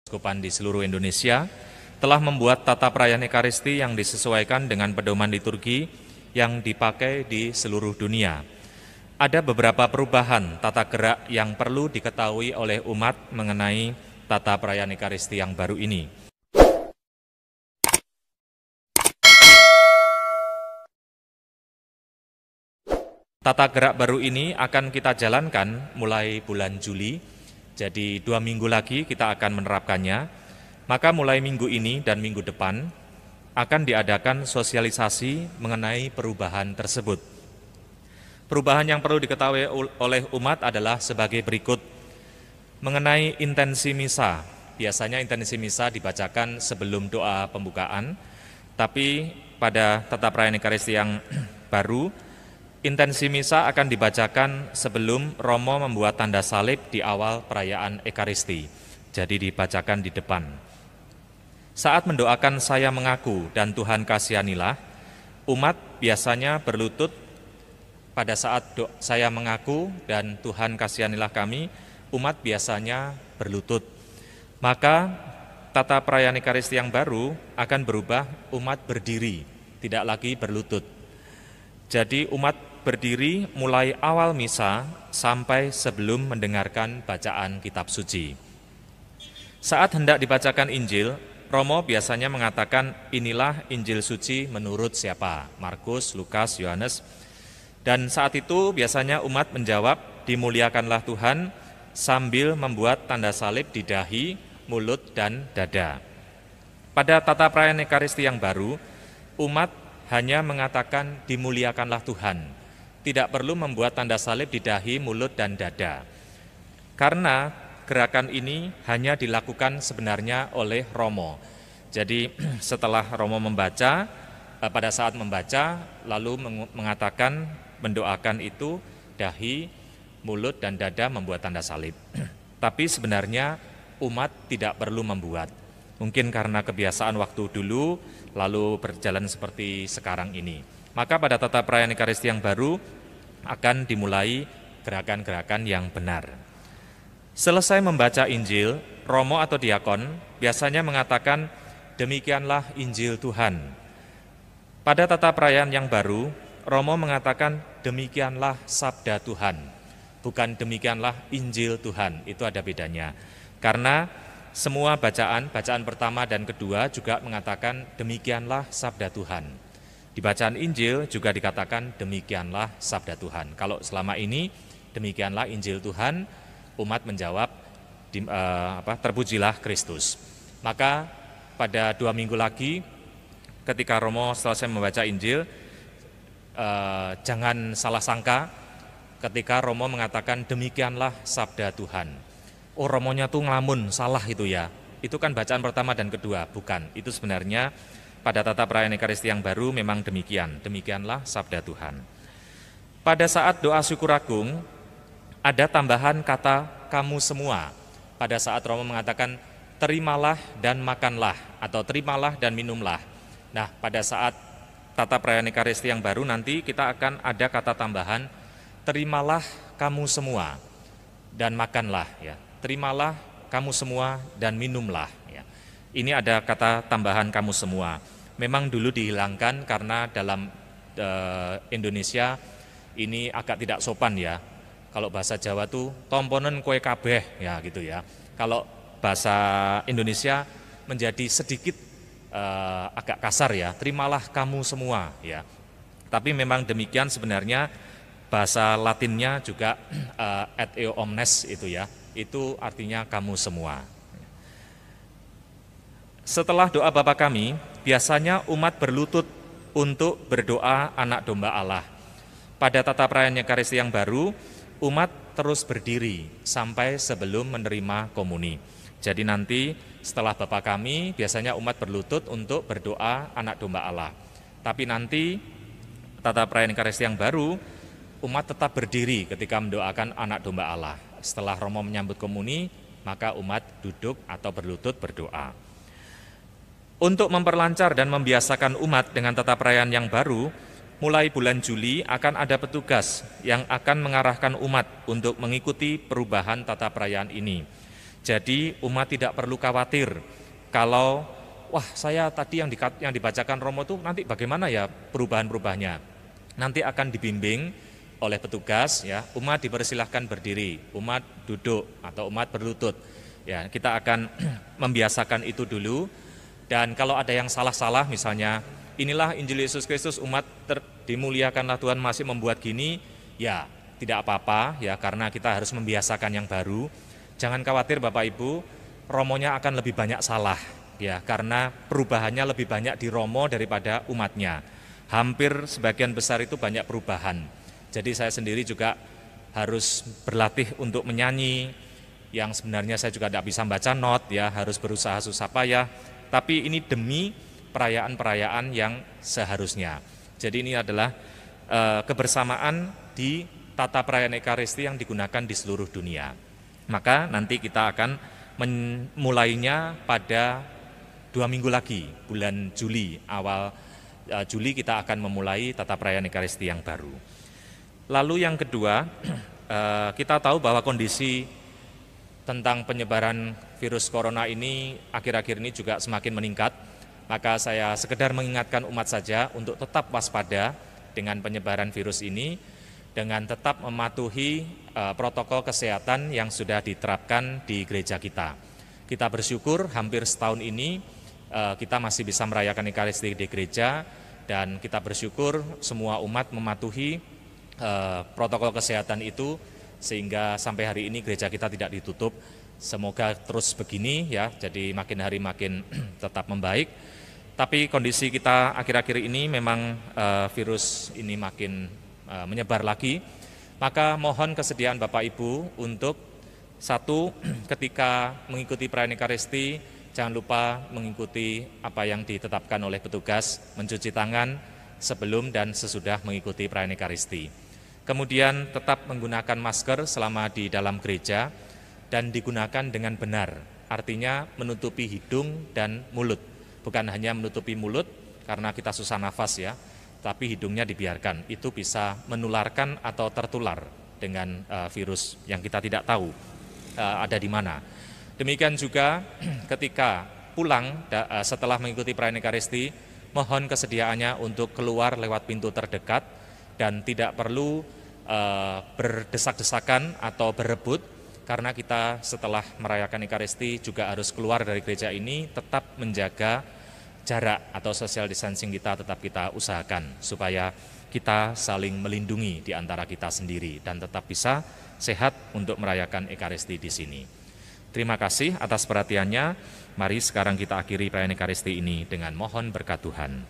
Keuskupan di seluruh Indonesia telah membuat tata perayaan Ekaristi yang disesuaikan dengan pedoman liturgi yang dipakai di seluruh dunia. Ada beberapa perubahan tata gerak yang perlu diketahui oleh umat mengenai tata perayaan Ekaristi yang baru ini. Tata gerak baru ini akan kita jalankan mulai bulan Juli. Jadi 2 minggu lagi kita akan menerapkannya, maka mulai minggu ini dan minggu depan akan diadakan sosialisasi mengenai perubahan tersebut. Perubahan yang perlu diketahui oleh umat adalah sebagai berikut. Mengenai intensi misa, biasanya intensi misa dibacakan sebelum doa pembukaan, tapi pada tata perayaan Ekaristi yang baru, intensi misa akan dibacakan sebelum Romo membuat tanda salib di awal perayaan Ekaristi. Jadi dibacakan di depan. Saat mendoakan saya mengaku dan Tuhan kasihanilah, umat biasanya berlutut pada saat saya mengaku dan Tuhan kasihanilah kami, umat biasanya berlutut. Maka tata perayaan Ekaristi yang baru akan berubah umat berdiri, tidak lagi berlutut. Jadi umat berdiri mulai awal misa sampai sebelum mendengarkan bacaan kitab suci. Saat hendak dibacakan Injil, Romo biasanya mengatakan inilah Injil suci menurut siapa? Markus, Lukas, Yohanes. Dan saat itu biasanya umat menjawab dimuliakanlah Tuhan sambil membuat tanda salib di dahi, mulut, dan dada. Pada tata perayaan Ekaristi yang baru, umat hanya mengatakan dimuliakanlah Tuhan, tidak perlu membuat tanda salib di dahi, mulut, dan dada. Karena gerakan ini hanya dilakukan sebenarnya oleh Romo. Jadi setelah Romo membaca, pada saat membaca lalu mengatakan, mendoakan itu dahi, mulut, dan dada membuat tanda salib. Tapi sebenarnya umat tidak perlu membuat. Mungkin karena kebiasaan waktu dulu, lalu berjalan seperti sekarang ini. Maka pada tata perayaan Ekaristi yang baru akan dimulai gerakan-gerakan yang benar. Selesai membaca Injil, Romo atau diakon biasanya mengatakan, demikianlah Injil Tuhan. Pada tata perayaan yang baru, Romo mengatakan, demikianlah sabda Tuhan. Bukan demikianlah Injil Tuhan, itu ada bedanya. Karena semua bacaan pertama dan kedua juga mengatakan demikianlah sabda Tuhan. Di bacaan Injil juga dikatakan demikianlah sabda Tuhan. Kalau selama ini demikianlah Injil Tuhan, umat menjawab terpujilah Kristus. Maka pada 2 minggu lagi ketika Romo selesai membaca Injil, jangan salah sangka ketika Romo mengatakan demikianlah sabda Tuhan. Oh, Romonya tuh ngelamun, salah itu ya. Itu kan bacaan pertama dan kedua, bukan. Itu sebenarnya pada tata perayaan Ekaristi yang baru memang demikian. Demikianlah sabda Tuhan. Pada saat doa syukur agung, ada tambahan kata kamu semua. Pada saat Romo mengatakan terimalah dan makanlah, atau terimalah dan minumlah. Nah, pada saat tata perayaan Ekaristi yang baru nanti kita akan ada kata tambahan terimalah kamu semua dan makanlah ya. Terimalah kamu semua dan minumlah. Ya. Ini ada kata tambahan kamu semua. Memang dulu dihilangkan karena dalam Indonesia ini agak tidak sopan ya. Kalau bahasa Jawa tuh tomponen kue kabeh ya gitu ya. Kalau bahasa Indonesia menjadi sedikit agak kasar ya. Terimalah kamu semua ya. Tapi memang demikian sebenarnya bahasa Latinnya juga et eo omnes itu ya. Itu artinya kamu semua. Setelah doa Bapa kami, biasanya umat berlutut untuk berdoa anak domba Allah. Pada tata perayaan Ekaristi yang baru, umat terus berdiri sampai sebelum menerima komuni. Jadi nanti setelah Bapa kami, biasanya umat berlutut untuk berdoa anak domba Allah. Tapi nanti tata perayaan Ekaristi yang baru, umat tetap berdiri ketika mendoakan anak domba Allah. Setelah Romo menyambut komuni, maka umat duduk atau berlutut berdoa. Untuk memperlancar dan membiasakan umat dengan tata perayaan yang baru, mulai bulan Juli akan ada petugas yang akan mengarahkan umat untuk mengikuti perubahan tata perayaan ini. Jadi umat tidak perlu khawatir kalau wah saya tadi yang dibacakan Romo itu nanti bagaimana ya perubahan-perubahannya. Nanti akan dibimbing oleh petugas, ya, umat dipersilahkan berdiri, umat duduk atau umat berlutut. Ya, kita akan membiasakan itu dulu. Dan kalau ada yang salah-salah, misalnya inilah Injil Yesus Kristus, umat dimuliakanlah Tuhan masih membuat gini, ya tidak apa-apa ya, karena kita harus membiasakan yang baru. Jangan khawatir Bapak Ibu, romonya akan lebih banyak salah ya, karena perubahannya lebih banyak di romo daripada umatnya. Hampir sebagian besar itu banyak perubahan. Jadi saya sendiri juga harus berlatih untuk menyanyi, yang sebenarnya saya juga tidak bisa baca not ya, harus berusaha susah payah. Tapi ini demi perayaan-perayaan yang seharusnya. Jadi ini adalah kebersamaan di tata perayaan Ekaristi yang digunakan di seluruh dunia. Maka nanti kita akan memulainya pada 2 minggu lagi, bulan Juli, awal Juli kita akan memulai tata perayaan Ekaristi yang baru. Lalu yang kedua, kita tahu bahwa kondisi tentang penyebaran virus corona ini akhir-akhir ini juga semakin meningkat. Maka saya sekedar mengingatkan umat saja untuk tetap waspada dengan penyebaran virus ini, dengan tetap mematuhi protokol kesehatan yang sudah diterapkan di gereja kita. Kita bersyukur hampir setahun ini kita masih bisa merayakan Ekaristi di gereja, dan kita bersyukur semua umat mematuhi protokol kesehatan itu sehingga sampai hari ini gereja kita tidak ditutup. Semoga terus begini ya, jadi makin hari makin tetap membaik. Tapi kondisi kita akhir-akhir ini memang virus ini makin menyebar lagi. Maka mohon kesediaan Bapak Ibu untuk satu, ketika mengikuti perayaan Ekaristi, jangan lupa mengikuti apa yang ditetapkan oleh petugas, mencuci tangan sebelum dan sesudah mengikuti perayaan Ekaristi. Kemudian tetap menggunakan masker selama di dalam gereja dan digunakan dengan benar, artinya menutupi hidung dan mulut. Bukan hanya menutupi mulut karena kita susah nafas ya, tapi hidungnya dibiarkan. Itu bisa menularkan atau tertular dengan virus yang kita tidak tahu ada di mana. Demikian juga ketika pulang setelah mengikuti perayaan Ekaristi, mohon kesediaannya untuk keluar lewat pintu terdekat dan tidak perlu berdesak-desakan atau berebut, karena kita setelah merayakan Ekaristi juga harus keluar dari gereja ini tetap menjaga jarak atau social distancing kita tetap kita usahakan supaya kita saling melindungi di antara kita sendiri dan tetap bisa sehat untuk merayakan Ekaristi di sini. Terima kasih atas perhatiannya. Mari sekarang kita akhiri perayaan Ekaristi ini dengan mohon berkat Tuhan.